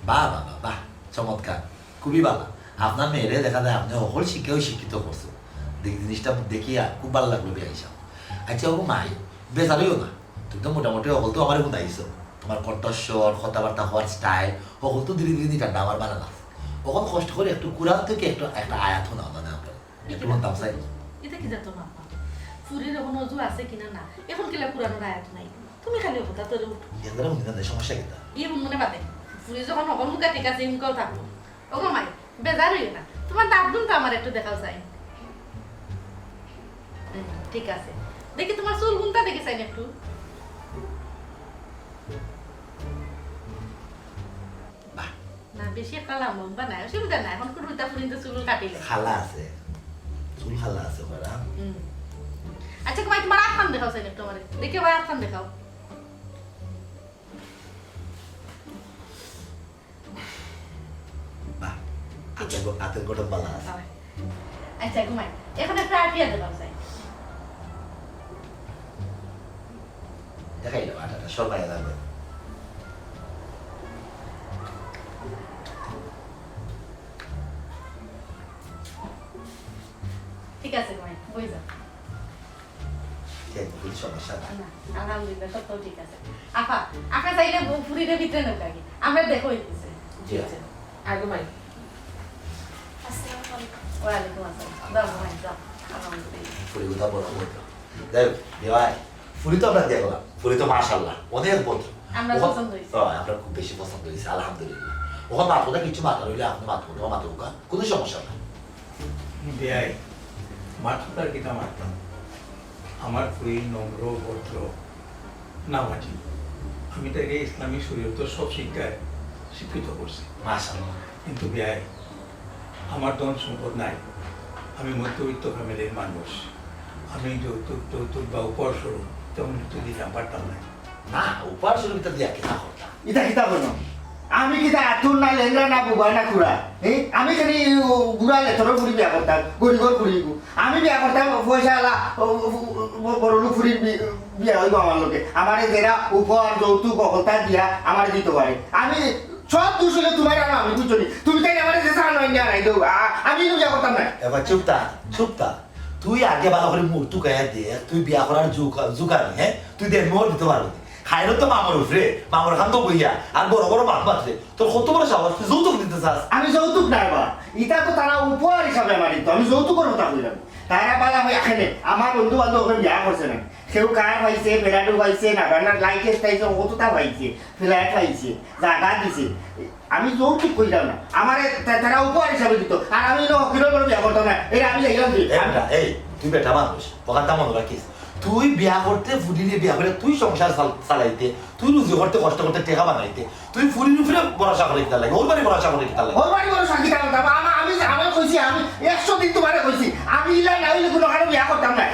বাহ বাহ বাহ বাহ, চমৎকার, খুবই ভালো। আপনার মেয়েরে দেখা যায় আপনি সকল শিক্ষাও শিক্ষিত করছো, জিনিসটা দেখিয়া খুব ভালো লাগলো বিয়া হিসাব। আচ্ছা ও মাই বেজারিও না, তুমি তো মোটামুটি সকল তো আমার গুণাইছো, তোমার কণ্ঠস্বর, কথাবার্তা হওয়ার স্টাইল সকল তো ধীরে ধীরে ঠান্ডা আমার বানানো আছে। ওখান কষ্ট করে একটু কোরআন থেকে একটু একটা আয়াত শোনাও না আপনার, একটু বলতাম চাই। এটা কি জাতো না ফুরির এখন অজু আছে কিনা না, এখন কিলা পুরানোর আয়াত নাই, তুমি খালি কথা তোর উঠ এগুলো মনে করেন সমস্যা কিনা এই মনে বাদে ফুরি যখন অকল মুখা ঠিক আছে মুখাও থাকবো। ওগো মাই বেজার হইও না, তোমার দাঁতগুন তো আমার একটু দেখাও চাই। ঠিক আছে, দেখি তোমার চুল গুনটা দেখি চাই একটু। না বেশি একটা লম্বা নাই, অসুবিধা নাই, এখন কুড়ুটা ফুরিতে চুল কাটিলে খালা আছে, চুল খালা আছে ওরা। আচ্ছা ভাই তোমার আত্মান দেখাও চাই একটু আমারে, দেখে ভাই আত্মান দেখাও। বাহ, হাতের গঠন ভালো আছে। আচ্ছা ঘুমাই, এখন একটা আটিয়া দেখাও চাই। দেখাই দাও আটাটা সবাই লাগবে। ঠিক আছে ঘুমাই, বই যাও। সমস্যা না, আলহামদুলিল্লাহ সব ঠিক আছে। আপা আপা চাইলে ফুরিরে ভিতরে নেব আগে, আমরা দেখো হইতেছে। জি আছে। আর ঘুমাই। আসসালামু আলাইকুম। ওয়ালাইকুম আসসালাম। দাও ঘুমাই যাও। আলহামদুলিল্লাহ। ফুরি কথা বড় বলতো যাই দেওয়াই, ফুরি তো আমরা দেখলাম, ফুরি তো মাশাআল্লাহ অনেক বন্ধু, আমরা পছন্দ হয়েছে। আমরা খুব বেশি পছন্দ হয়েছে আলহামদুলিল্লাহ। ওখান মাথাটা কিছু মাথা রইলে আপনি মাথা তোমার মাথা উকা কোনো সমস্যা না। বেয়াই মাথাটার কিনা মারতাম, আমার ফুরি নম্র ভদ্র নামাজি, আমি তাকে ইসলামী শরীয়ত সব শিক্ষায় শিক্ষিত করছি। মাশাআল্লাহ। কিন্তু বেয়াই আমার ধন সম্পদ নাই, আমি মধ্যবিত্ত ফ্যামিলির মানুষ, আমি যৌতুক টৌতুক বা উপহার স্বরূপ তেমন কিছু দিতাম পারতাম না। না উপহার স্বরূপ দিয়া কি না করতা ইটা কিতা বলো আমি কিতা আতুর না লেংরা না বুবা না খুড়া আমি খালি বুড়া লেথর ফুরি বিয়া করতাম, গরিবর ফুরি আমি বিয়া করতাম পয়সা আলা বড় লোক ফুরি বিয়া হইব আমার লোকে, আমার যারা উপহার যৌতুক অকলতা দিয়া আমার দিতে পারে। আমি সব দোষ হলে তোমার আর আমি বুঝছো তুমি তাই আমার যে সারা নয় নাই দেবো, আমি বিয়া করতাম না। এবার চুপতা তুই আগে ভালো করে মুখ টুকাইয়া দিয়ে তুই বিয়া করার জুকানি, হ্যাঁ তুই দেড় মোহর দিতে পারবি। খাইলো তো মামর উঠরে, মামর খান তো বইয়া আর বড় বড় মাছ বাঁচলে তোর কত বড় সাহস, তুই যৌতুক দিতে চাস? আমি যৌতুক নাই বা ইটা তো তারা উপহার হিসাবে আমার দিত, আমি যৌতুকের কথা বললাম। তারা বালা হয়ে এখানে আমার বন্ধু বান্ধব ওখানে বিয়া করছে না, কেউ কার পাইছে, ফেরাডু পাইছে, নাগানার লাইটেস পাইছে, কতটা পাইছে, ফ্ল্যাট পাইছে, জায়গা দিছে। আমি যৌতুক কইলাম না, আমার তারা উপহার হিসাবে দিত, আর আমি হকিরের করে বিয়া করতাম না। এটা আমি যাইলাম কি এই তুই বেটা মানুষ পকারটা মনে রাখিস, তুই বিয়া করতে ফুরিয়ে বিয়া করে তুই সংসার চালাইতে, তুই রুজি করতে কষ্ট করতে টেকা বানাইতে, তুই ফুরিয়ে ফুরে ভরসা করে কিতা লাগে, ওর বাড়ি ভরসা করে কিতা লাগে। ওর বাড়ি বড় সাক্ষী থাকতাম, আমি কইছি, আমি 100 দিন তোমারে কইছি আমি ইলা না হইলে কোনো কারণে বিয়া করতাম না।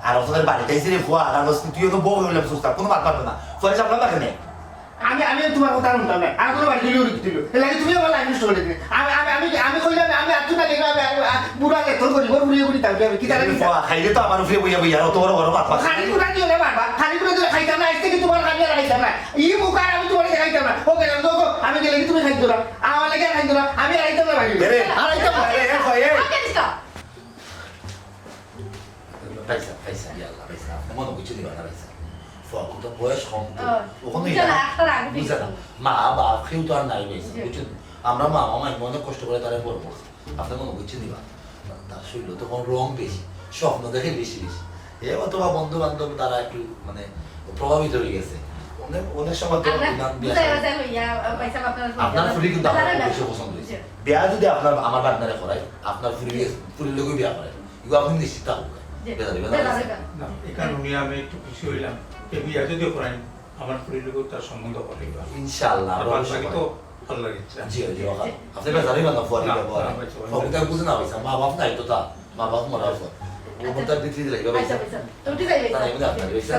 আর ওদের বাড়িতে এসে রে ফুয়া আর তুই তো বউ হইলাম সুস্থ কোনো বাদ পারবে না, ফুয়া চাপলাম তাকে নেই। আমি তোমার কথা শুনতাম না, আর কোনো বাড়ি দিলেও দিল লাগে, তুমি আমার লাইফ নষ্ট করে দিলে। আমি কইলাম আমি আত্মু না দেখলাম বুড়া লেথর করি ওর বুড়িয়ে বুড়ি থাকবে, আমি কি তাহলে খাইলে তো আমার উপরে বইয়া বইয়া অত বড় বড় মাথা খালি কুড়া দিও না বারবার, খালি কুড়া দিলে খাইতাম না, আজ থেকে তোমার খালি আর খাইতাম না, ই মুখার আমি তোমার খাইতাম না। ও গেলাম তো আমি গেলে তুমি খাইতো না, আমার লাগে খাইতো না, আমি খাইতাম না বাড়ি আর খাইতাম না। পয়সা পয়সা ইয়াল্লাহ পয়সা আপনি মনে কিছু দিবা না পয়সা ফুয়া তো বয়স কম তো ওখানে বুঝা না মা বাপ কেউ তো আর নাই পয়সা বুঝছেন, আমরা মা মামা অনেক কষ্ট করে তারা বড় করছে, আপনি মনে কিছু দিবা তার শরীর তখন রং বেশি, স্বপ্ন দেখে বেশি বেশি এ অথবা বন্ধু বান্ধব তারা একটু মানে প্রভাবিত হয়ে গেছে। অনেক সময় তো আপনার ফুরি কিন্তু আমার বেশি পছন্দ হয়েছে, বিয়া যদি আপনার আমার পার্টনারে করায় আপনার ফুরির লোকেও বিয়া করায় এগুলো আপনি নিশ্চিত থাকুন। এখানে উনি আমি একটু খুশি হইলাম, বিয়া যদিও করাই আমার পরিলোকেও তার সম্বন্ধ করে ইনশাআল্লাহ তো আল্লাহর ইচ্ছা। জি জি আপনি বেজারি বানা ফুয়ারি ব্যবহার ফকিটা বুঝে না হইছে মা বাপ নাই তো তা মা বাপ মরা আছে ও মতার দিতে দিলে বাবা আচ্ছা আচ্ছা তো উঠে যাইবে না এমনি আপনার হইছে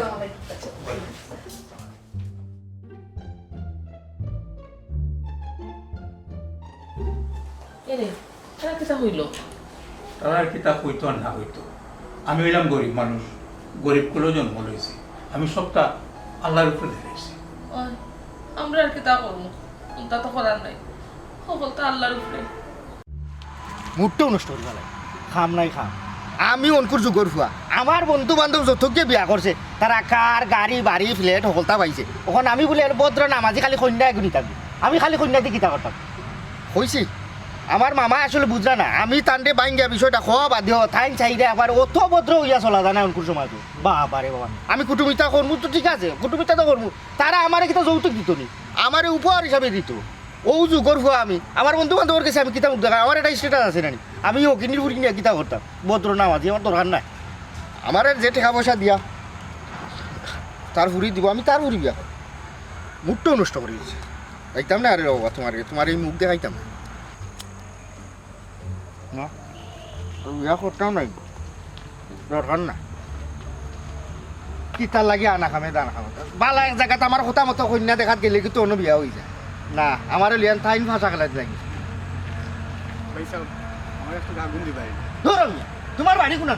এরে এটা কি হইলো? তারা আর কি তা হইতো আর না হইতো, আমি হইলাম গরিব মানুষ, গরিব কুলেও জন্ম লইছি, আমি সবটা আল্লাহর উপরে ধরেছি। আমরা আর কি তা করবো, তা তো করার নাই। সকল তো আল্লাহর উপরে। মুডটাও নষ্ট করি পেলাই খাম নাই খাম আমি অনকুর যুগর ফুয়া আমার বন্ধু বান্ধব যতকে বিয়া করছে তারা কার গাড়ি বাড়ি ফ্লেট সকলতা পাইছে ওখানে আমি বলে ভদ্র নামাজি খালি কন্যা এগুনি থাকবি আমি খালি কন্যা দিয়ে কিতা করতাম হয়েছি আমার মামা আসলে বুঝলা না আমি তান্ডে বাইঙ্গা বিষয়টা খাওয়া বাধ্য থাইন চাইরে আবার অত ভদ্র হইয়া চলা জানা অনকুর সমাজে বাবারে বাবা আমি কুটুমিতা করবো তো ঠিক আছে কুটুমিতা তো করবো তারা আমার কিতা যৌতুক দিত নি আমার উপহার হিসাবে দিত ও যুগর ফুয়া আমি আমার বন্ধু বান্ধবের কাছে আমি কিতাব দেখা আমার একটা স্টেটাস আছে নানি আমি ও কিনির ফুরি নিয়ে কিতাব করতাম ভদ্র নামাজি আমার দরকার নাই আমার যে টাকা পয়সা দিয়া তার ফুরি দিব আমি তার ফুরি বিয়া মুখটাও নষ্ট করে দিয়েছি দেখতাম না আরে বাবা তোমার এই মুখ দেখাইতাম না বিয়া করতাম নাই দরকার না কি তার লাগে আনা খামে দানা খামে বালা এক জায়গাতে আমার কথা মতো কন্যা দেখাত গেলে কিন্তু অন্য বিয়া হয়ে যায় না আমার লিয়ান থাইন ভাষা খেলাতে লাগে ধরো তোমার বাড়ি কোন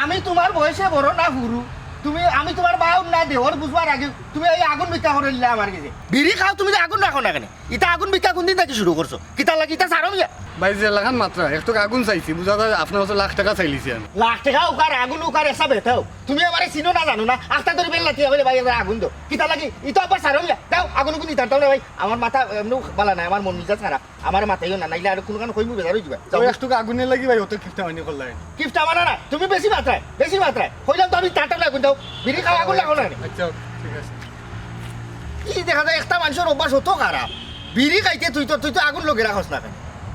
আমি তোমার বয়সে বড় না হুরু তুমি আমি তোমার বাউ না দেহর বুঝবার আগে তুমি এই আগুন ভিক্ষা করে দিলে আমার কাছে বিড়ি খাও তুমি যে আগুন রাখো না কেন এটা আগুন ভিক্ষা কোন দিন থেকে শুরু করছো কিতা লাগে এটা ছাড়ো মিয়া ভাই যে লাগান মাত্রা একটু আগুন চাইছি বুঝা যায় আপনার কাছে লাখ টাকা চাইলিছি আমি লাখ টাকা উকার আগুন উকার এসা বেতাও তুমি আমারে চিনো না জানো না আস্তা ধরে বেল লাঠি বলে ভাই আগুন দাও কিতা লাগি এটা আবার ছাড়ো মিয়া দাও আগুন কোন দিন তাও না ভাই আমার মাথা এমনি বালা নাই আমার মন নিজা ছাড়া আমার মাথায়ও না নাইলে আর কোনো কারণ কইমু বেজার হই যাবে তো একটু আগুনে লাগি ভাই অত কিফটা হয়নি করলাই কিফটা মানা না তুমি বেশি মাত্রায় কইলাম তো আমি টাটা আগুন দাও বিড়ি খাও আগুন লাগো না আচ্ছা ঠিক আছে কি দেখা যায় একটা মানুষের অভ্যাস হতো খারাপ বিড়ি খাইতে তুই তো আগুন লগে রাখস না কেন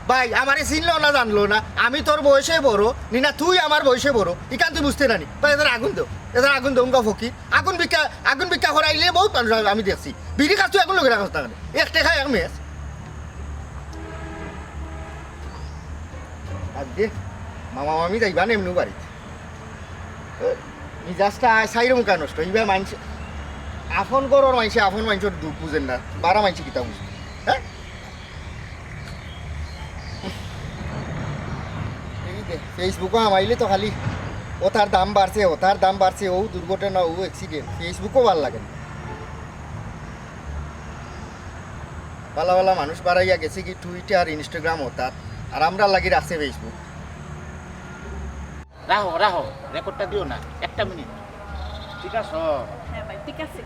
ভাই আমারে চিনলো না জানলো না আমি তোর বয়সে বড় নিনা তুই আমার বয়সে বড় ইকান তুই বুঝতে নানি ভাই এদের আগুন দাও উনকা ফকি আগুন ভিক্ষা করাইলে বহুত মানুষ আমি দেখছি বিড়ি খাস তুই আগুন লগে রাখস না কেন একটা খাই এক মেস আর দে মামা মামি যাইবা না এমনি বাড়িতে মিজাজটা সাইরে মুখা নষ্ট এইবার মানুষ আপন করার মানুষে আপন মানুষের দুঃখ বুঝেন না বারা মানুষ কিতা বুঝবে হ্যাঁ ফেসবুকও আমাইলে তো খালি ওটার দাম বাড়ছে ও দুর্ঘটনা ও অ্যাক্সিডেন্ট ফেসবুকও ভাল লাগে না ভালো মানুষ বাড়াইয়া গেছে কি টুইটার ইনস্টাগ্রাম ওটার আর আমরা লাগি রাখছে ফেসবুক রাহো রেকর্ডটা দিও না একটা মিনিট ঠিক আছে হ্যাঁ ভাই ঠিক আছে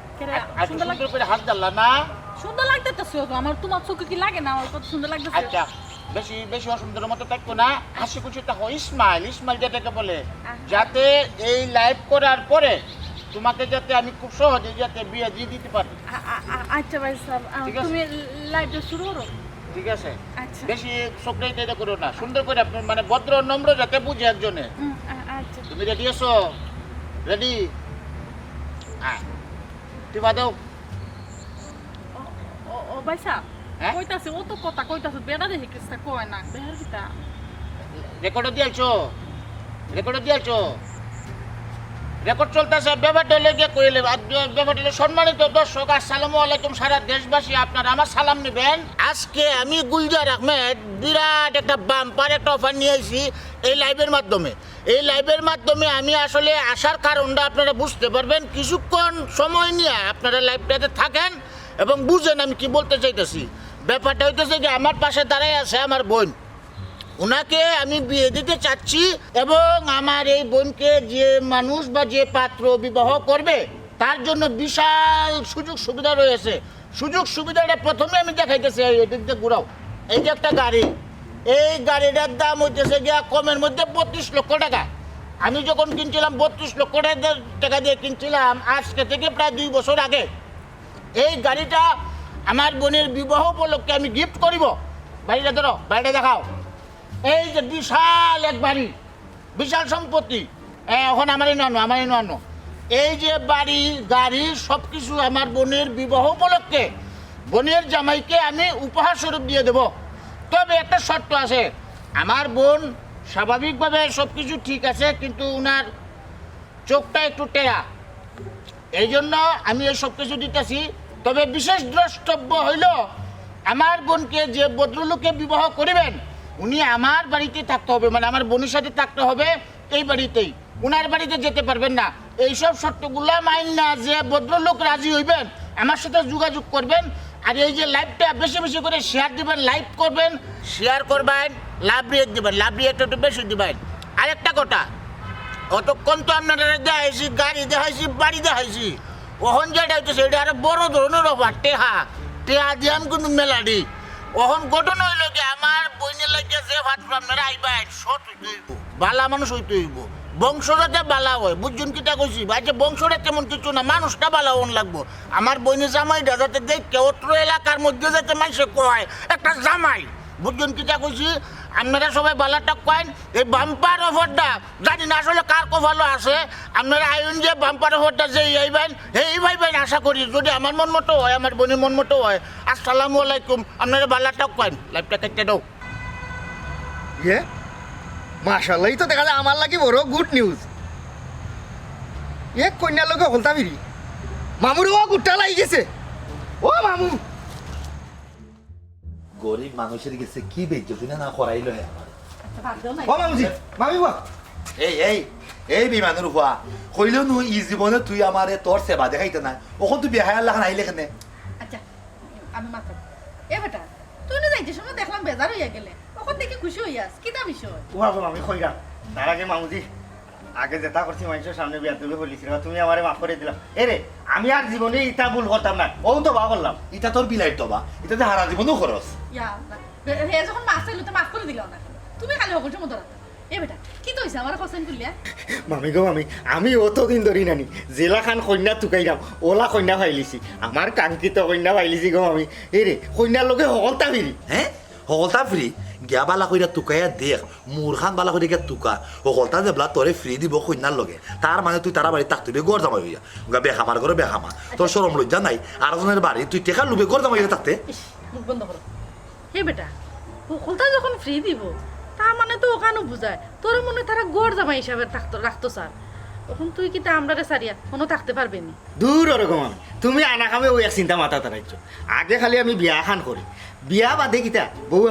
আর সুন্দর সুন্দর করে হাত জ্বালা না সুন্দর লাগতেছে আমার তোমার চোখে কি লাগে না আমার কত সুন্দর লাগতেছে আচ্ছা বেশি অসুন্দর মতো থাকবো না হাসি খুশিটা হয় স্মাইল যেটাকে বলে যাতে এই লাইভ করার পরে তোমাকে যাতে আমি খুব সহজে যাতে বিয়ে দিয়ে দিতে পারি আচ্ছা ভাই স্যার ঠিক আছে। তুমি লাইভটা শুরু করো ঠিক আছে আচ্ছা বেশি চোখটাই এটা করো না সুন্দর করে আপনি মানে ভদ্র নম্র যাতে বুঝে একজনে আচ্ছা তুমি রেডি আছো রেডি হ্যাঁ টিপা দাও ও ভাই স্যার হ্যাঁ? কইতাছে ও তো কথা কইতাছে বেড়া দেখে কিসটা কয় না বেহার কিতা রেকর্ড দিয়েছো রেকর্ড চলতেছে ব্যাপারটা লেগে কইলে ব্যাপারটা সম্মানিত দর্শক আসসালামু আলাইকুম সারা দেশবাসী আপনারা আমার সালাম নেবেন আজকে আমি গুলজার আহমেদ বিরাট একটা বাম্পার একটা অফার নিয়ে এসেছি এই লাইভের মাধ্যমে আমি আসলে আসার কারণটা আপনারা বুঝতে পারবেন কিছুক্ষণ সময় নিয়ে আপনারা লাইভটাতে থাকেন এবং বুঝেন আমি কি বলতে চাইতেছি ব্যাপারটা হইতেছে যে আমার পাশে দাঁড়ায় আছে আমার বোন ওনাকে আমি বিয়ে দিতে চাচ্ছি এবং আমার এই বোনকে যে মানুষ বা যে পাত্র বিবাহ করবে তার জন্য বিশাল সুযোগ সুবিধা রয়েছে সুযোগ সুবিধাটা প্রথমে আমি দেখাইতেছি এই দিক দিয়ে ঘুরাও এই যে একটা গাড়ি এই গাড়িটার দাম হইতেছে গিয়া কমের মধ্যে 32 লক্ষ টাকা আমি যখন কিনছিলাম 32 লক্ষ টাকা দিয়ে কিনছিলাম আজকে থেকে প্রায় 2 বছর আগে এই গাড়িটা আমার বোনের বিবাহ উপলক্ষে আমি গিফট করিব বাড়িটা ধরো বাড়িটা দেখাও এই যে বিশাল এক বাড়ি বিশাল সম্পত্তি এখন আমারই নানো এই যে বাড়ি গাড়ি সব কিছু আমার বোনের বিবাহ উপলক্ষে বোনের জামাইকে আমি উপহার স্বরূপ দিয়ে দেব তবে একটা শর্ত আছে আমার বোন স্বাভাবিকভাবে সব কিছু ঠিক আছে কিন্তু ওনার চোখটা একটু টেরা এই জন্য আমি এই সব কিছু দিতেছি তবে বিশেষ দ্রষ্টব্য হইল আমার বোনকে যে ভদ্রলোকে বিবাহ করিবেন উনি আমার বাড়িতে থাকতে হবে মানে আমার বোনের সাথে থাকতে হবে এই বাড়িতেই উনার বাড়িতে যেতে পারবেন না এইসব শর্তগুলা মাইন না যে ভদ্রলোক রাজি হইবেন আমার সাথে যোগাযোগ করবেন আর এই যে লাইভটা বেশি বেশি করে শেয়ার দিবেন, লাইক করবেন, শেয়ার করবেন, লাভ রিয়েক্ট দিবেন, লাভ রিয়েক্ট একটু বেশি দিবেন। আরেকটা কথা, অতক্ষণ তো আপনারা দেখাইছি, গাড়ি দেখাইছি, বাড়ি দেখাইছি, ওখন যেটা হচ্ছে সেটা আরো বড় ধরনের অফার, টেহা দিয়াম কিন্তু মেলাডি। ওখন ঘটনা হইল কি, আমার বইনের লাগে যে ভাত আপনারা আইবেন সৎ হইতে হইব, বালা মানুষ হইতে হইব, বংশ যাতে বালা হয়, বুঝছেন কিটা কইছি ভাই, যে বংশটা তেমন কিছু না, মানুষটা বালা হন লাগবো। আমার বইনের জামাইটা যাতে দেখে অত্র এলাকার মধ্যে যাতে মানুষে কয় একটা জামাই, বুঝছেন কিটা কইছি। আপনারা সবাই বালাটা কয়েন, এই বাম্পার অফারটা জানি না আসলে কার কপালো আছে, আপনারা আইন যে বাম্পার অফারটা যে এইবেন এই ভাইবেন, আশা করি যদি আমার মন মতো হয়, আমার বোনের মন মতো হয়। আসসালামু আলাইকুম, আপনারা বালাটা কয়েন, লাইভটা কেটে দাও। ইয়ে মাশাআল্লাহ, এই তো দেখা যায় আমার লাগি বড় গুড নিউজ। এ কন্যার লোকে হলতা বিরি মামুর ও গুট্টা লাগি গেছে। ও মামু, গরিব মানুষের কাছে কি বেজ্জতি না করাইলো হে আমার। আচ্ছা বাদ দাও না। ও মামুজি, মামি বাহ, এই বিমানের হওয়া কইলেও নু ই জীবনে তুই আমার তোর সেবা দেখাইতে নাই, ওখন তুই বেহায় আল্লাহ আইলে কেনে? আচ্ছা আমি মাথা এ বেটা, তুই না যাইতে সময় দেখলাম বেজার হইয়া গেলে, ওখান থেকে খুশি হইয়াস, কিতা বিষয়? ও বাবা মামি কইরা তার আগে মামুজি, আগে যেটা করছি মানুষের সামনে বিয়া তুলে বলিছিল, তুমি আমারে মাফ করে দিলাম। এরে আমি আর জীবনে ইটা ভুল করতাম না, ও তো বা করলাম। ইটা তোর বিলাইত বা, এটা যে হারা জীবনও খরচ। ইয়া আল্লাহ, হে যখন মাছ চাইলো তো মাফ করে দিলাও না, তুমি খালি হকলটা মতো রাখো। এ বেটা কি তো হইছে আমার কোশ্চেন করলিয়া? মামি গো মামি, আমি অতদিন ধরি নানি জেলা খান কন্যা টুকাইরাম, ওলা কন্যা পাইলিছি, আমার কাঙ্ক্ষিত কন্যা পাইলিছি গো মামি। এরে কন্যার লোকে হকলতা ফিরি। হ্যাঁ সকলতা ফ্রি গিয়া বালা কইরা টুকাইয়া দেখ, মূর খান বালা করে গিয়া টুকা, সকলতা দেবলা তোরে ফ্রি দিব কন্যার লগে, তার মানে তুই তারা বাড়ি থাকতে গড় জামাই হইয়া বেখামার করে বেখামা, তোর সরম লজ্জা নাই? আরেকজনের বাড়ি তুই টেকা লুবে গড় জামাই হইয়া থাকতে? ইস, মুখ বন্ধ করো। হে বেটা, হকলটা যখন ফ্রি দিব তার মানে তো ওখানে বুঝায় তোর মনে তারা গড় জামাই হিসাবে রাখতো স্যার, তখন তুই কি তা আমরা সারিয়া কোনো থাকতে পারবে নি? দূর ওরকম আমি, তুমি আনা খামে ওই এক চিন্তা মাথা তারাইছ। আগে খালি আমি বিয়া খান করি, বিয়া বাদে কিতা বউ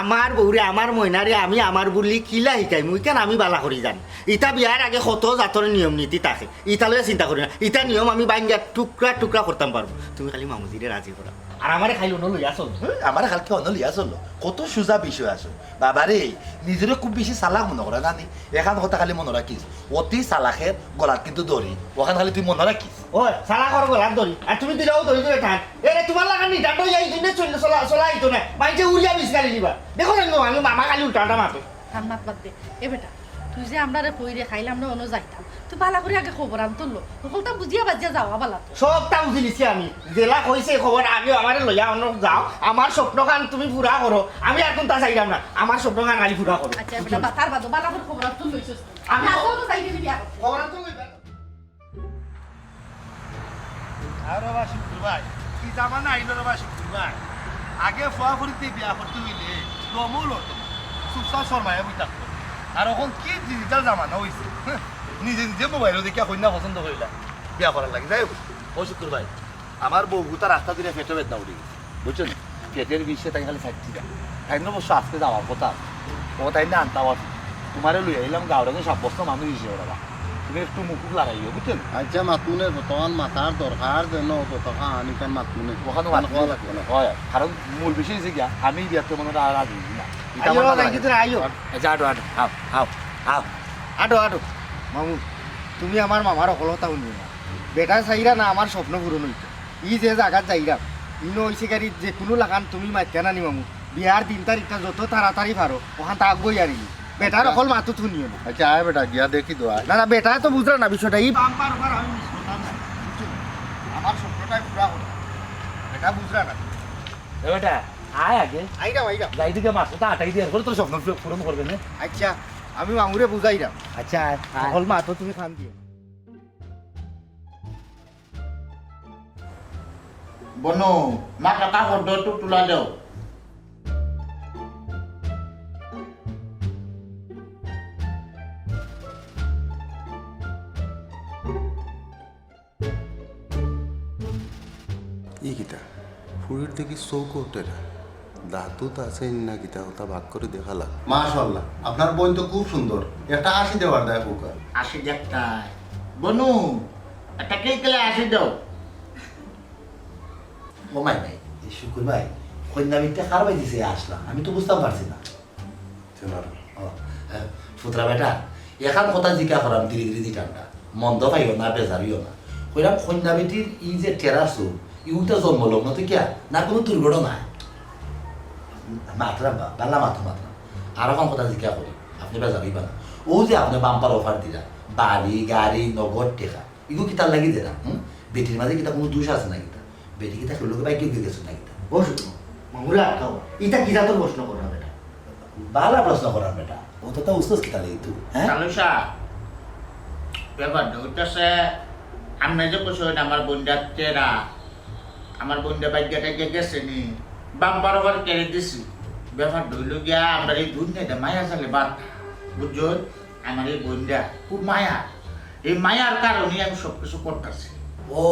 আমার বউরে আমার ময়নারে আমি আমার বুলি কিলা শিকাই মুই কেন আমি বালা করি জানি। ইটা বিয়ার আগে কত জাতর নিয়ম নীতি থাকে, ইটালৈ চিন্তা করি না, ইটা নিয়ম আমি বাইঙ্গা টুকরা টুকরা করতাম পারবো। তুমি খালি মামুজিরে রাজি করা, আর আমারে খাইলো ন লইয়া চল। আমার খালকে অন্য লিয়া চললো, কত সোজা বিষয় আছে বাবারে, নিজেরে খুব বেশি চালাক মনে করে জানি। এখান কথা খালি মনে রাখিস, অতি চালাকের গলাত কিন্তু দড়ি, ওখান খালি তুই মনে রাখিস। ও সালা করো গলার দড়ি, আর তুমি দিলেও দড়ি ধরে থাক। এরে তোমার লাগা নি ডান্ডো যাই তুমি চলা আইতো না, মাইছে উড়িয়া বিস্কারি দিবা। দেখো না আমি মামা খালি উল্টাটা মাতো। কান মাত বাদ দে। এ বেটা তুই যে আমরা কইরে খাইলাম না অন্য যাইতাম, তুই বালা করে আগে খবর আন তুললো, হকলটা বুঝিয়া বাজিয়া যাওয়া বালা তো। সবটা বুঝি নিছি আমি, জেলা কইছে খবর আগে আমারে লইয়া অন্য যাও, আমার স্বপ্নখান তুমি পুরা করো, আমি আর কোনটা চাইলাম না, আমার স্বপ্নখান খালি পুরা করো। আচ্ছা বেটা তার বাদ বালা করে খবর আন তুল লইছস, আমি- আমি তো চাই দিবি বিয়া করতে। খবর তো লইবা আর বাবা শিবপুর ভাই, কি জামানা আইলো রে বাবা শিবপুর ভাই, আগে ফুয়া ফুরিতে বিয়া করতে হইলে দমও লতো সুসা শর্মায় বই থাকতো, আর এখন কি ডিজিটাল জামানা হইছে, নিজে নিজে মোবাইল দেখিয়া কন্যা পছন্দ করিলা বিয়া করার লাগে। যাই হোক ও শুক্র ভাই, আমার বউ গুতা রাস্তা দিয়ে পেটে বেদনা উঠে গেছে বুঝছেন, পেটের বিষে তাই খালি থাকছি না, তাই না অবশ্য আজকে যাওয়ার কথা, ও তাই না আনতাম আছে, তোমারে লই আইলাম গাঁৱৰ সাব্যস্ত মানুষ হিসেবে বাবা, তুমি একটু মুকুট লাগাইও বুঝছেন। আচ্ছা মাতমুনে বর্তমান মাথার দরকার যেন অত টাকা আনিকান মাতমুনে ওখানে লাগবে না। হয় কারণ মূল বিষয় হচ্ছে গিয়া আমি বিয়াতে মনে হয় রাজি না। আইও যাইতে তো আইও। আচ্ছা আটো আটো হাও হাও হাও আটো আটো মামু, তুমি আমার মামার অকলতা শুনবি না, বেটা চাইরা না আমার স্বপ্ন পূরণ হইতো। ই যে জায়গাত যাইরা ইনো হইছে গাড়ি যে কোনো লাগান তুমি মাইতে নানি মামু, বিয়ার 3 তারিখটা যত তাড়াতাড়ি পারো ওখান তা বই আরিলি, বেটার অকল মাতো শুনিও না। আচ্ছা আয় বেটা গিয়া দেখি তো আয়। না না বেটা তো বুঝরা না বিষয়টা, এই বাম্পার ওভার আমি মিস করতাম না, বুঝছো? আমার স্বপ্নটাই পুরা হলো, বেটা বুঝরা না। বেটা আয় আগে আইরাম আইরাম। যাই দিকে মাছ তা আটাই দিয়ে করে তোর স্বপ্ন পূরণ করবে না। আচ্ছা আমি মামুরে বুঝাইরাম, আচ্ছা অকল মাতো তুমি খান দিও। বনু মা টাকা হদ্দ তো তুলা দেও। ই কিতা ফুরির দেখি চৌক ওঠে না, দাঁতও আছে না কিতা ওটা ভাগ করে দেখালাম। মাশাআল্লাহ আপনার বোন তো খুব সুন্দর, একটা 80 দেওয়ার দেয় পোকা। আসি দেখতাই বনু একটা কেলে আসি দাও। ও মাই নাই শুকুর ভাই কন্যা বিদ্যা কার ভাই দিছে আসলাম আমি তো বুঝতে পারছি না চেনার সুতরা বেটা এখান কথা জিজ্ঞা করাম ধীরে ধীরে দিটানটা মন্দ পাইও না বেজারিও না কইরাম কন্যা বেটির ই যে টেরাসু ইউটা জন্মলগ্ন তো কিয়া না কোনো দুর্ঘটনা মাত্রা বাংলা মাত্রা আর এখন কথা জিজ্ঞা করি আপনি বেজারি না ও যে আপনি বাম্পার অফার দিলা বাড়ি গাড়ি নগদ টেকা এগুলো কিতার লাগি দেনা বেটির মাঝে কিতা কোনো দোষ আছে না কিতা বেটি কিতা লোকে ভাই কেউ গেছো না কিতা ও শুনো মামুরা আটকাও ইটা কিটা তোর প্রশ্ন করো বেটা বালা প্রশ্ন করার বেটা ও তো তা উস্তাদ কিতা লাগি তুই হ্যাঁ তালুসা ব্যাপারটা হইতেছে আমি যে কইছেন আমার বন্ডার চেরা আমার বন্ডা বাইকটা গেছে নি বাম্পার ওভার কেড়ে দিছি ব্যাপার ধইল গিয়া আমরা এই দুনিয়াটা মায়া চালে বাদ বুঝছো আমার এই বন্ডা খুব মায়া এই মায়ার কারণে আমি সব কিছু করতেছি ও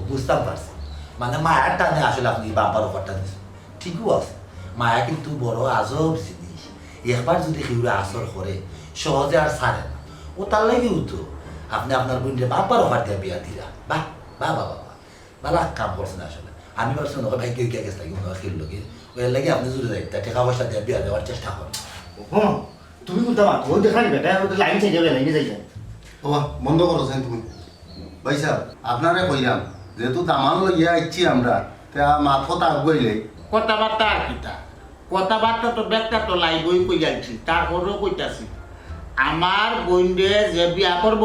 বুঝতাম পারছি মানে মায়ার টানে আসলে আপনি বাম্পার অফারটা দিচ্ছেন ঠিকও আছে মায়া কিন্তু বড় আজব জিনিস একবার যদি সেগুলো আসর করে সহজে আর ছাড়ে না ও তার লাগে উঠতো আপনি আপনার বোনকে বাম্পার অফার দিয়ে বিয়া দিলা বাহ বাহ বাহ বাহ ভালো কাম করছেন আসলে আমি ভাবছি ওনাকে ভাই কেউ গেছে লাগে ওনাকে খেললো গিয়ে ওই লাগে আপনি যদি যাইতে টাকা পয়সা দিয়ে বিয়া দেওয়ার চেষ্টা করেন হ্যাঁ তুমি কোনটা মাতো ও দেখানি বেটা লাইন থেকে লাইনে যাই যায় বাবা বন্ধ করো সাইন তুমি ভাই সাহেব আপনারে কইলাম যেহেতু দামান লইয়া আইছি আমরা তা মাথা আগুয়াইলে কথাবার্তা আর কিতা কথাবার্তা তো ব্যাগটা তো লাইবই কই যাচ্ছি তারপরেও কইতাছি আমার বইন্ডে যে বিয়া করব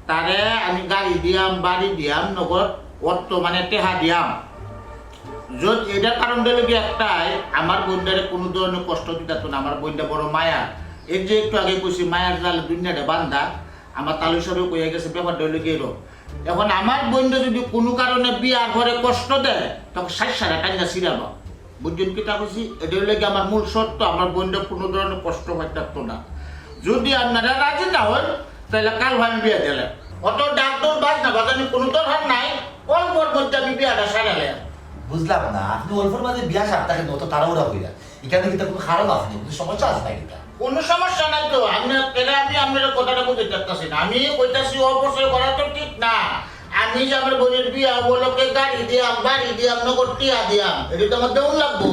তারে আমি গাড়ি দিয়াম বাড়ি দিয়াম নগদ অর্থ মানে টেহা দিয়াম যদি এটার কারণ দিলে কি একটাই আমার বইন্ডারে কোনো ধরনের কষ্ট দিত না আমার বইন্ডা বড় মায়া এই যে একটু আগে কইছি মায়ার জালে দুনিয়াটা বান্ধা আমার তালুসরেও কইয়া গেছে ব্যাপারটা হইলে কি এরকম এখন আমার বইন্ডা যদি কোনো কারণে বিয়ার ঘরে কষ্ট দেয় তখন সারা টাইনা ছিড়াবা বুঝছেন কিতা কইছি এটা হইলে কি আমার মূল শর্ত আমার বইন্ডা কোনো ধরনের কষ্ট হয়ে থাকতো না যদি আপনারা রাজি না হন তাহলে কাল ভাই বিয়ে দিলেন অত ডাক্তার বাজ না বাজানি কোনো দরকার নাই অল্পর মধ্যে আমি বিয়াটা সারালে বুঝলাম না আপনি অল্পের মাঝে বিয়া সারটাকে অত তাড়াহুড়া কইরা এখানে কিন্তু কোনো খারাপ আছে না কোনো সমস্যা আছে না এটা কোনো সমস্যা নাই তো আমি আপনার কথাটা বুঝতে চাচ্ছি না আমি কইতাছি অবশ্যই করা তো ঠিক না আমি যে আমার বোনের বিয়া বলোকে গাড়ি দিয়াম বাড়ি দিয়াম নগদ টিয়া দিয়াম এটা তো আমার দেউল লাগবো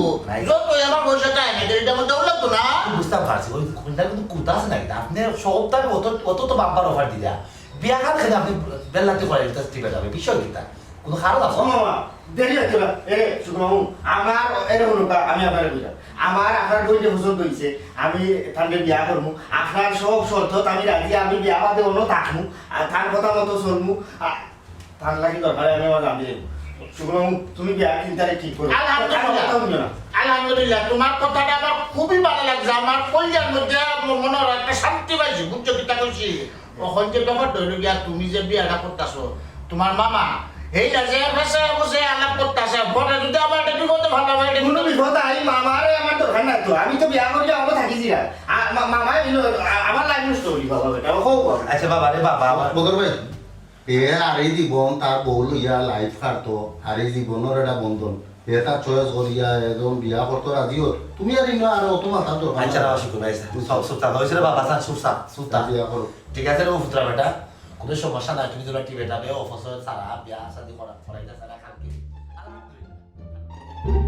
যতই আমার পয়সা চায় না এটা আমার দেউল লাগতো না বুঝতে পারছি ওই কোনটা কিন্তু কুতা আছে না এটা আপনি সপ্তাহে অত তো বাম্পার অফার দিলা বিয়া খান খেলে আপনি বেল্লাতে করে এটা ঠিক যাবে বিষয় কিতা কোনো খারাপ আছে ও মামা দেরি হচ্ছে না এ শুকমামু আমার এরকম লোক আমি আপনার বুঝা আমার আপনার বইতে পছন্দ হয়েছে আমি তাহলে বিয়া করবো আপনার সব শর্ত আমি রাজি আমি বিয়া বাদে অন্য থাকবো আর তার কথা মতো চলবো তার লাগি দরকার আমি আমার জানি শুকমামু তুমি বিয়া 3 তারিখ ঠিক করো আলহামদুলিল্লাহ আলহামদুলিল্লাহ তোমার কথাটা আমার খুবই ভালো লাগছে আমার কল্যাণ মধ্যে মনে হয় একটা শান্তি পাইছি বুঝছো কিতা কইছি ওখান যে ব্যাপার ধরে গিয়া তুমি যে বিয়াটা করতেছো তোমার মামা এইটা যে ফেসে বসে আলাপ করতেছে পরে যদি আমার এটা বিপদে ভালো হয় কোনো বিপদ আই মামারে আমার দরকার নাই তো আমি তো বিয়া করলে আমরা থাকিছি না মামা আমার লাইফ নষ্ট করি বাবা বেটা ও আচ্ছা বাবা রে বাবা বকর ভাই এ আর এই জীবন তার বউ লইয়া লাইফ কাটতো আর এই জীবনের একটা বন্ধন এ তার চয়েস করিয়া একদম বিয়া করতো রাজিও তুমি আর ইনো আর অত মাথা তো আচ্ছা রাও শুকুর ভাই সব সুতা হইছে রে বাবা সান সুতা বিয়া করো ঠিক আছে রে ও পুত্রা বেটা কোনো সমস্যা নাই তুমি যদি টিভি টাবে অফিসে সারা বিয়া শাদি করা ফরাইটা সারা কালকে আলহামদুলিল্লাহ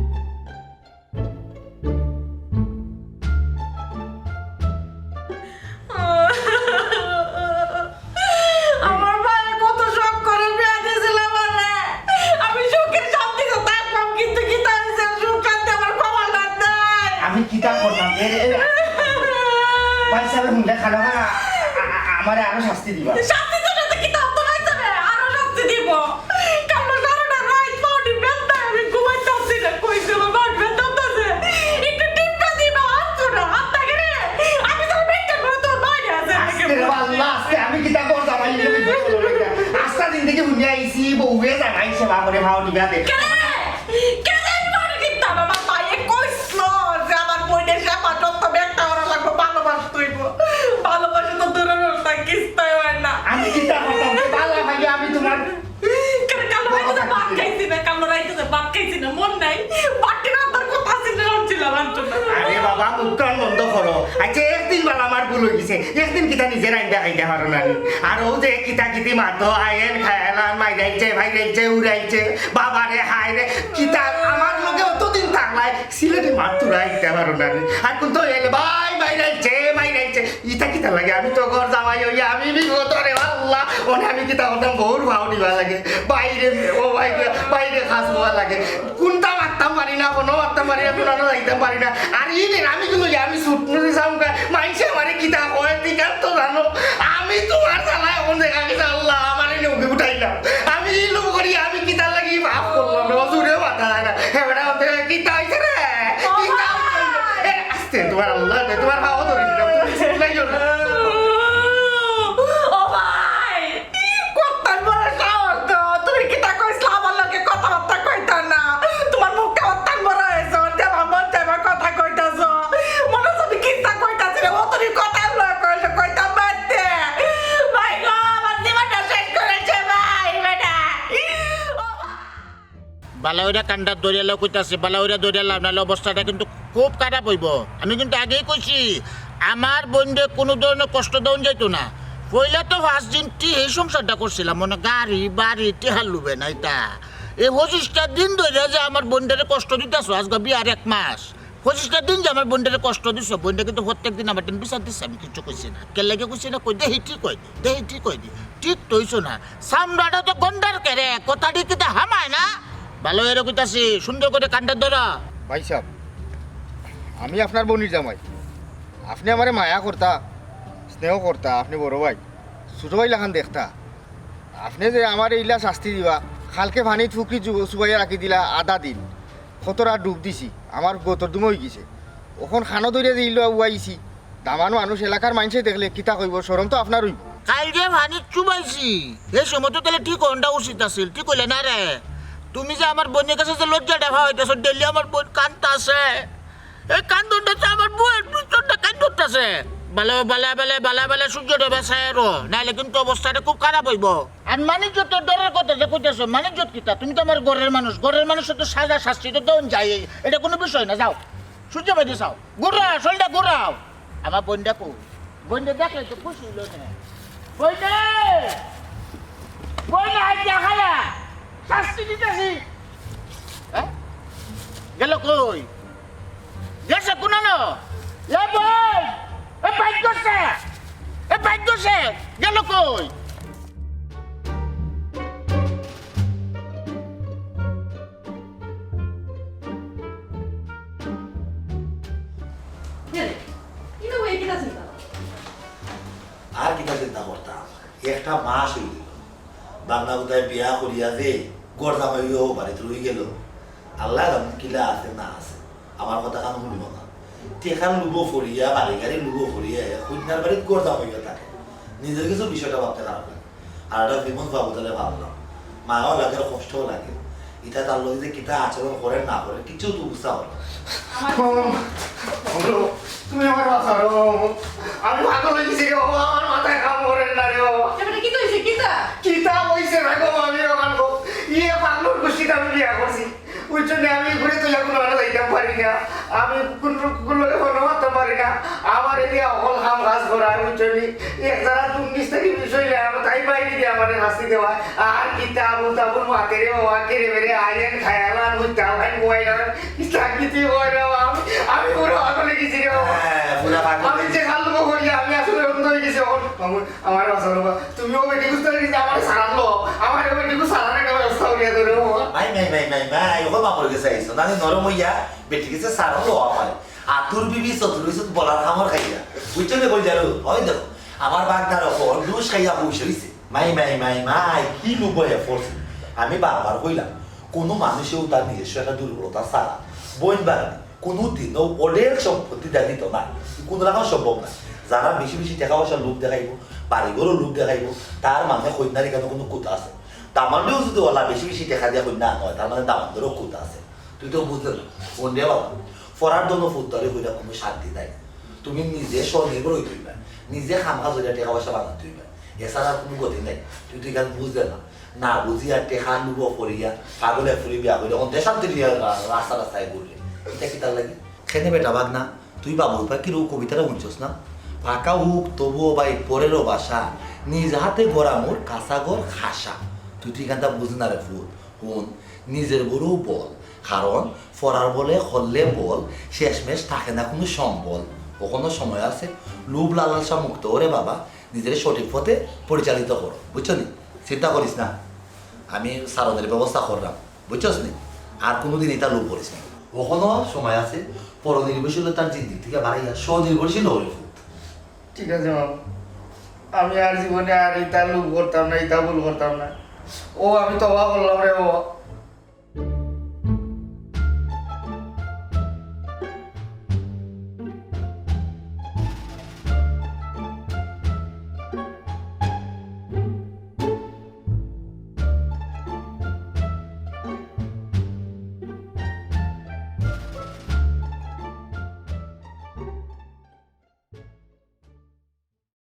আমার ভাই কত শখ করে বিয়া দিয়েছিল আমারে আমি সুখে শান্তিতে থাকলাম কিন্তু কি তার সুখ শান্তি আমার কমাল নাই আমি কিতা করলাম ভাই সাহেব মুন্ডা খানা আমারে আরো শাস্তি দিবা শাস্তি দিলে তো কি তার তো নাই যাবে আরো শাস্তি দিব কাল সারাটা রাত পাউডি বেদা আমি ঘুমাইতাছি না কইছে আমার ভাই বেদাতাছে একটু টিপটা দিবা হাতটা হাতটা গরে আমি তো বেটা করে তোর বাইরে আছে আল্লাহ আজকে আমি কিতা করতাম আমি আস্তা দিন থেকে বুঝে আইছি বউয়ে জানাই সেবা করে ভাও দিবা দে কেন পারে কিতা বাবা পায়ে কইছিল যে আমার বইনের সেবা যত বেটা ওরা লাগবে ভালোবাসতে হইব ভালোবাসা তো দূরের কথা কিস্তাই হয় না আমি কিতা করতাম ভালো ভাই আমি তোমার কেন কালো রাইতে ভাত খাইছি না কালো রাইতে ভাত খাইছি না মন নাই বাটি রান্নার কথা ছিল রাঁধছিলাম আরে বাবা মুখটা বন্ধ করো আচ্ছা একদিন বেলা আমার ভুল হয়ে গেছে একদিন কিতা নিজে রাইন্দা খাইতে পারো না আর ও যে কিতা কিতি মাতো আয়েন খায়ালান ভাইরাইছে উড়াইছে বাবারে হায় রে কিতা আমার লোকে অতদিন থাকলাই সিলেটে মাতুরা ইতে পারো না রে আর কোন তো এলে ভাই ভাইরাইছে ইটা কিতা লাগে আমি তো ঘর জামাই হই আমি বিগত রে আল্লাহ ওনে আমি কিতা হতাম বহুর ভাও দিবা লাগে বাইরে ও ভাই বাইরে খাস হওয়া লাগে কোনটা মারতাম পারি না কোনো মারতাম পারি না কোনো যাইতাম পারি না আর ইনে আমি কিন্তু আমি সুটনুরি সামকা মাইছে আমারে কিতা হয় দিকার তো জানো আমি তোমার জানাই ওন দেখা গেছে আল্লাহ আমারে নৌকে উঠাইলাম আমি লোক করি আমি কিতা লাগি ভাব করলাম না জুড়ে মাথা যায় না হে বেটা ওতে কিতা হইছে রে কিতা হইছে আস্তে তোমার আল্লাহ তোমার ভাও ধরে দিলাম তুমি শুনলাই না ও ভাই কত বড় সাহস তো তুমি কিতা কইছলা আমার লগে কথাবার্তা কইতা না তোমার মুখটা অত বড় হয়েছে দেবা মন দেবা কথা কইতাছ মনে হচ্ছে কিতা কইতাছ রে ও তুমি কথা লগে কইতা মারতে ভাই গো আমার জীবনটা শেষ করেছে ভাই বেটা বালাউরা কান্ডা দরিয়ালা কইতাছে বালাউরা দরিয়ালা নাহলে অবস্থাটা কিন্তু খুব খারাপ হইব আমি কিন্তু আগেই কইছি আমার বন্ধে কোনো ধরনের কষ্ট দেওয়া যাইতো না পয়লা তো 5 দিন এই সংসারটা করছিলাম মনে গাড়ি বাড়ি টেহার লুবে না এটা এই 25টা দিন ধরে যে আমার বন্ধের কষ্ট দিতেছো আজকে বিয়ার 1 মাস 25টা দিন যে আমার বন্ধের কষ্ট দিছো বন্ধে কিন্তু প্রত্যেক দিন আমার দিন বিচার দিচ্ছে আমি কিছু কইছি না কে লাগে কইছি না কই দেহি ঠিক কই দি ঠিক তৈছো না সামরাটা তো গন্ডার কেরে কথাটি কিন্তু হামায় না ভালো এর কইতাছি সুন্দর করে কান্ডার ধরা ভাই সাহেব আমি আপনার বোনির জামাই আপনি আমারে মায়া করতা স্নেহ করতা আপনি বড় ভাই ছোট ভাই লাখান দেখতা আপনি যে আমার এইলা শাস্তি দিবা খালকে ভানিত ফুকরি চুবাইয়া রাখি দিলা আধা দিন কতরা ডুব দিছি আমার গোতর দুম হয়ে গেছে ওখন খানো ধরে দিল উয়াইছি দামান মানুষ এলাকার মানুষে দেখলে কিতা কইব শরম তো আপনার হইব কালকে ভানি চুবাইছি এই সময় তো তাহলে ঠিক হওয়াটা উচিত আছিল ঠিক হইলে না রে তুমি যে আমার বোনের কাছে যে লজ্জাটা ভাবাইতেছো ডেলি আমার বোন কান্দতে আছে এই কান্দনটা তো আমার বউয়ের পিছনটা কান্দতে আছে বালা সূর্য দেবে সায়েরও নাইলে কিন্তু অবস্থাটা খুব খারাপ হইব আর মানিজ্যত ডরের কথা যে কইতেছো মানিজ্যত কিতা তুমি তো আমার ঘরের মানুষের তো সাজা শাস্তি তো দেন যাই এটা কোনো বিষয় না যাও সূর্য বেঁধে যাও ঘুরা শরীরটা ঘুরাও আমার বোনটা কো বোনটা দেখলে তো খুশি হইল না বইনে আজ দেখালা শাস্তি দিতেছি গেল কই গেছে কোনানো এ বই এ বাইক করছে গেল কই আর কিটা চিন্তা করতাম একটা মাস হইল বাংলা কোথায় বিয়া করিয়া যে গড়দা মাইও বাড়িতে রয়ে গেল আল্লাহ জানেন কিলা আছে না আছে আমার কথা কান শুনব না টেকান লুবো ফরিয়া বাড়ি গাড়ি লুবো ফরিয়া কন্যার বাড়িতে গড়দা হইয়া থাকে নিজের কিছু বিষয়টা ভাবতে খারাপ লাগে আর একটা বিমন বাবু তাহলে ভাবলাম মাও লাগে কষ্টও লাগে এটা তার লোক যে কিতা আচরণ করে না করে কিছু তো বুঝতে হলো তুমি আমার বাসারো আমি ভাগল হয়ে গেছি রে বাবা আমার মাথায় কাম করে না রে বাবা এবারে কি হইছে কিতা হইছে না গো আমি ওখান গো ইয়ে পাগলুর গোষ্ঠীতে আমি বিয়া করছি ওই জন্য আমি ঘুরে তুলে কোনো আনা যাইতাম পারি না আমি কোনো কোনো মারতে পারি না আমার এদিকে অকল কাম কাজ করা ওই জন্য এক যারা 19 তারিখ বিষয় নেই আমার তাই বাইরে দিয়ে আমার হাসি দেওয়া আর কিতা আবুল তাবুল মাকে রে বাবা কে রে বেরে আইলেন খায়ালান হইতা ভাই মোবাইল কিতা কিতি হয় রে বাবা আমি পুরো আগলে গেছি রে বাবা আমি যে খালু করি আমি আসলে অন্ধ হয়ে গেছি আমার বাসা বাবা তুমিও বেটি বুঝতে পারি আমার সারালো আমার বেটি কু সারানোর একটা ব্যবস্থা হইয়া ধরে মাই ওখানে মামুর কাছে আইসো না নরম হইয়া বেটি গেছে সারো লো আমার আতুর বিবি চতুর বিছত বলার খামর খাইয়া বুঝছো নে বল জানো হয় দেখো আমার বাগদার ওপর দুষ খাইয়া বসে হইছে মাই কি লুবো হে ফোর্স আমি বারবার কইলাম কোনো মানুষেও তার নিজস্ব একটা দুর্বলতা ছাড়া বইন বাড়ানি কোনো দিনও ওদের সম্পত্তি দেয় দিত না কোনো রকম সম্ভব না যারা বেশি বেশি টাকা পয়সার লোক দেখাইব বাড়িঘরও লোক দেখাইব তার মানে কন্যার কেন কোনো কুতা আছে দামানও যদি ওলা বেশি বেশি দেখা দিয়া কন্যা নয় তার মানে দামানদেরও কুতা আছে তুই তো বুঝতে না বন্ধে বাবা ফরার জন্য ফুটতলে কইরা কোনো শান্তি নাই তুমি নিজে স্বনির্ভর হইতে হইবা নিজে খামখা জড়িয়া টাকা পয়সা বানাতে হইবা এছাড়া কোনো গতি নাই তুই তো এখানে বুঝলে না বুঝিয়া টেকা লুব ফরিয়া পাগলে ফুরি বিয়া করি তখন দেশান্তি দিয়া রাস্তা রাস্তায় ঘুরলে এটা কি তার লাগে খেনে বেটা বাগ না তুই বাবুর পা কিরু কবিতাটা শুনছস না ফাঁকা হুক তবুও বাই পরেরও বাসা নিজ হাতে গড়া মোর কাঁচা গড় খাসা তুই ঠিক এটা বুঝ না রে ফুট হুন নিজের বড়ও বল কারণ ফরার বলে হরলে বল শেষমেশ থাকে না কোনো সম্বল কখনো সময় আছে লোভ লালসা মুক্ত ওরে বাবা নিজের সঠিক পথে পরিচালিত করো বুঝছো নি চিন্তা করিস না আমি সারণের ব্যবস্থা করলাম বুঝছস নি আর কোনোদিন এটা লোভ করিস না কখনো সময় আছে পরনির্ভরশীলতার দিক থেকে বাড়াইয়া স্বনির্ভরশীল হরে ফুট ঠিক আছে মামু আমি আর জীবনে আর এটা লোভ করতাম না এটা ভুল করতাম না ও আমি তবা করলাম রে ও